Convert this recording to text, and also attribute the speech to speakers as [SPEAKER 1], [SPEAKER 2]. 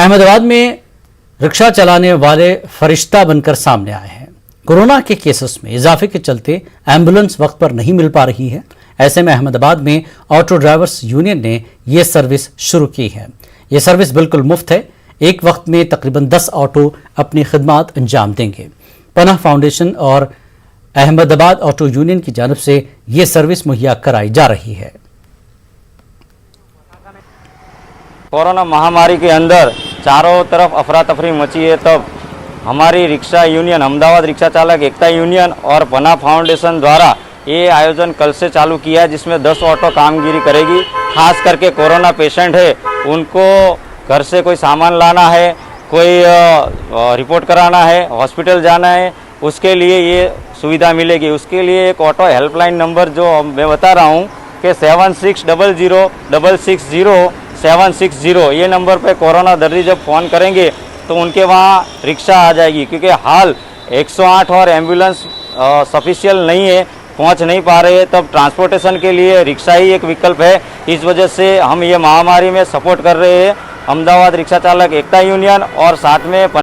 [SPEAKER 1] अहमदाबाद में रिक्शा चलाने वाले फरिश्ता बनकर सामने आए हैं। कोरोना के केसेस में इजाफे के चलते एम्बुलेंस वक्त पर नहीं मिल पा रही है। ऐसे में अहमदाबाद में ऑटो ड्राइवर्स यूनियन ने ये सर्विस शुरू की है। ये सर्विस बिल्कुल मुफ्त है। एक वक्त में तकरीबन 10 ऑटो अपनी खिदमत अंजाम देंगे। पनाह फाउंडेशन और अहमदाबाद ऑटो यूनियन की जानब से ये सर्विस मुहैया कराई जा रही है।
[SPEAKER 2] कोरोना महामारी के अंदर चारों तरफ अफरा तफरी मची है, तब हमारी रिक्शा यूनियन अहमदाबाद रिक्शा चालक एकता यूनियन और पनाह फाउंडेशन द्वारा ये आयोजन कल से चालू किया है, जिसमें 10 ऑटो कामगिरी करेगी। खास करके कोरोना पेशेंट है, उनको घर से कोई सामान लाना है, कोई रिपोर्ट कराना है, हॉस्पिटल जाना है, उसके लिए ये सुविधा मिलेगी। उसके लिए एक ऑटो हेल्पलाइन नंबर जो मैं बता रहा हूँ कि 7600060760 ये नंबर पे कोरोना दर्दी जब फ़ोन करेंगे तो उनके वहाँ रिक्शा आ जाएगी, क्योंकि हाल 108 और एम्बुलेंस सफिशियल नहीं है, पहुँच नहीं पा रहे हैं। तब ट्रांसपोर्टेशन के लिए रिक्शा ही एक विकल्प है। इस वजह से हम ये महामारी में सपोर्ट कर रहे हैं अहमदाबाद रिक्शा चालक एकता यूनियन और साथ में